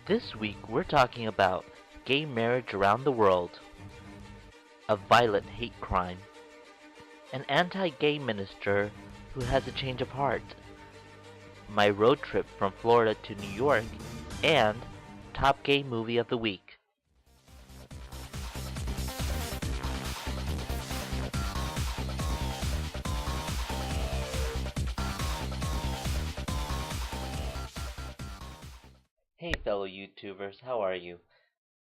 This week we're talking about gay marriage around the world, a violent hate crime, an anti-gay minister who has a change of heart, my road trip from Florida to New York, and top gay movie of the week. Hey fellow YouTubers, how are you?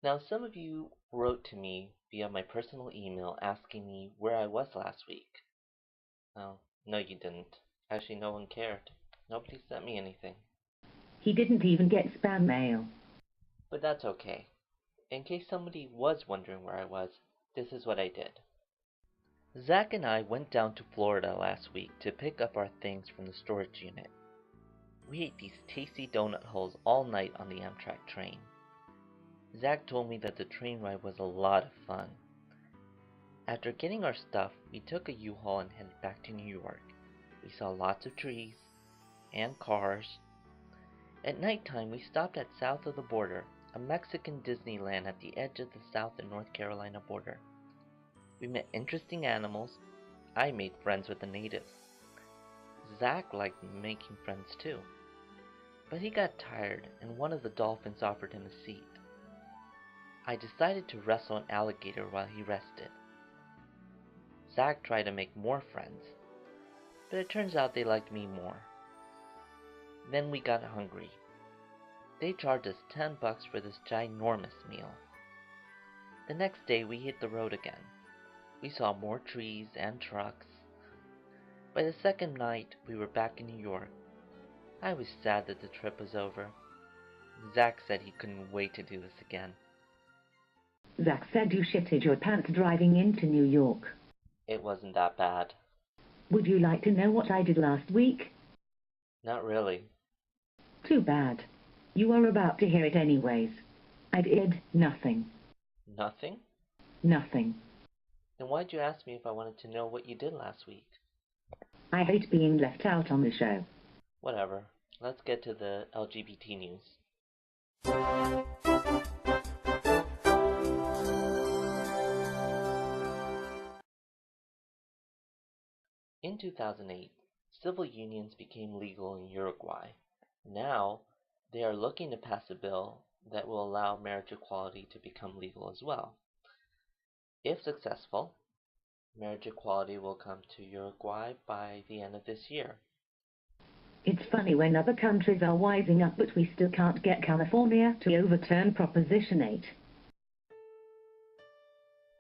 Now some of you wrote to me via my personal email asking me where I was last week. Oh, no you didn't. Actually no one cared. Nobody sent me anything. He didn't even get spam mail. But that's okay. In case somebody was wondering where I was, this is what I did. Zach and I went down to Florida last week to pick up our things from the storage unit. We ate these tasty donut holes all night on the Amtrak train. Zach told me that the train ride was a lot of fun. After getting our stuff, we took a U-Haul and headed back to New York. We saw lots of trees and cars. At nighttime, we stopped at south of the border, a Mexican Disneyland at the edge of the South and North Carolina border. We met interesting animals. I made friends with the natives. Zach liked making friends too. But he got tired and one of the dolphins offered him a seat. I decided to wrestle an alligator while he rested. Zach tried to make more friends, but it turns out they liked me more. Then we got hungry. They charged us $10 for this ginormous meal. The next day we hit the road again. We saw more trees and trucks. By the second night we were back in New York. I was sad that the trip was over. Zach said he couldn't wait to do this again. Zach said you shitted your pants driving into New York. It wasn't that bad. Would you like to know what I did last week? Not really. Too bad. You are about to hear it anyways. I did nothing. Nothing? Nothing. Then why'd you ask me if I wanted to know what you did last week? I hate being left out on the show. Whatever. Let's get to the LGBT news. In 2008, civil unions became legal in Uruguay. Now, they are looking to pass a bill that will allow marriage equality to become legal as well. If successful, marriage equality will come to Uruguay by the end of this year. It's funny when other countries are wising up, but we still can't get California to overturn Proposition 8.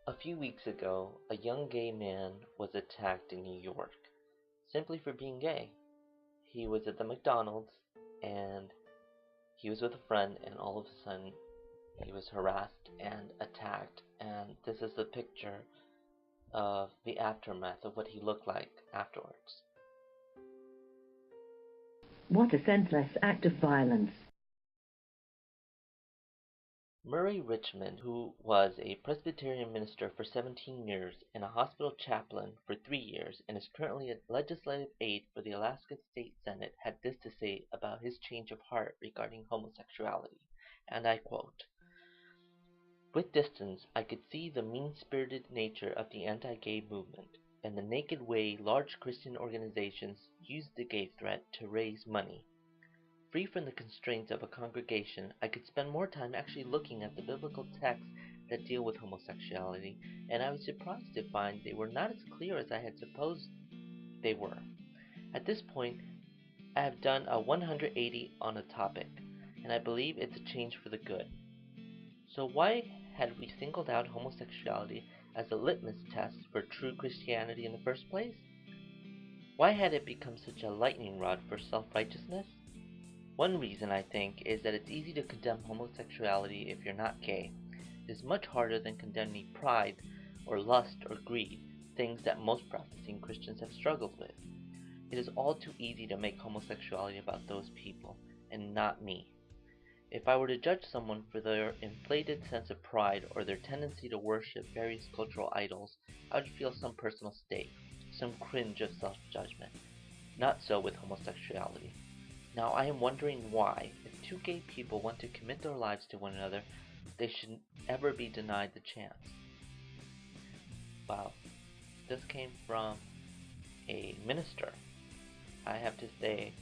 A few weeks ago, a young gay man was attacked in New York, simply for being gay. He was at the McDonald's, and he was with a friend, and all of a sudden, he was harassed and attacked, and this is the picture of the aftermath of what he looked like afterwards. What a senseless act of violence. Murray Richmond, who was a Presbyterian minister for 17 years and a hospital chaplain for 3 years and is currently a legislative aide for the Alaska State Senate, had this to say about his change of heart regarding homosexuality, and I quote, "With distance, I could see the mean-spirited nature of the anti-gay movement and the naked way large Christian organizations use the gay threat to raise money. Free from the constraints of a congregation, I could spend more time actually looking at the biblical texts that deal with homosexuality, and I was surprised to find they were not as clear as I had supposed they were. At this point, I have done a 180 on a topic, and I believe it's a change for the good. So why had we singled out homosexuality as a litmus test for true Christianity in the first place? Why had it become such a lightning rod for self-righteousness? One reason, I think, is that it's easy to condemn homosexuality if you're not gay. It is much harder than condemning pride or lust or greed, things that most practicing Christians have struggled with. It is all too easy to make homosexuality about those people, and not me. If I were to judge someone for their inflated sense of pride or their tendency to worship various cultural idols, I would feel some personal stake, some cringe of self-judgment. Not so with homosexuality. Now I am wondering why, if two gay people want to commit their lives to one another, they should ever be denied the chance. Wow, this came from a minister. I have to say,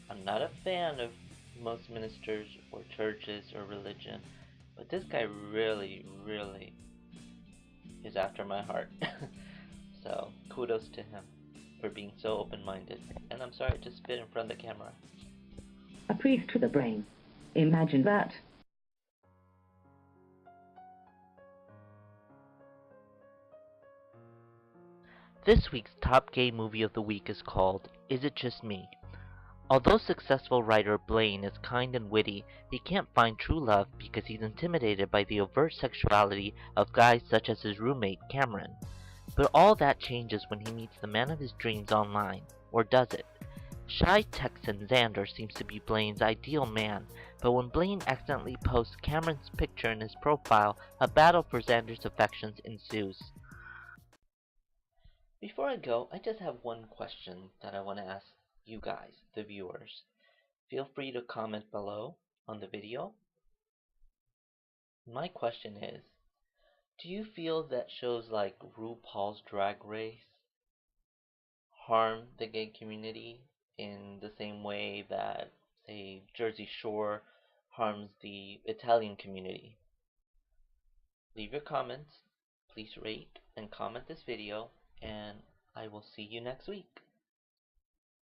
I'm not a fan of most ministers or churches or religion, but this guy really, really is after my heart. So, kudos to him for being so open-minded. And I'm sorry to spit in front of the camera. A priest with a brain. Imagine that. This week's top gay movie of the week is called Is It Just Me? Although successful writer Blaine is kind and witty, he can't find true love because he's intimidated by the overt sexuality of guys such as his roommate Cameron. But all that changes when he meets the man of his dreams online, or does it? Shy Texan Xander seems to be Blaine's ideal man, but when Blaine accidentally posts Cameron's picture in his profile, a battle for Xander's affections ensues. Before I go, I just have one question that I want to ask you guys, the viewers. Feel free to comment below on the video. My question is, do you feel that shows like RuPaul's Drag Race harm the gay community in the same way that, say, Jersey Shore harms the Italian community? Leave your comments, please rate and comment this video, and I will see you next week.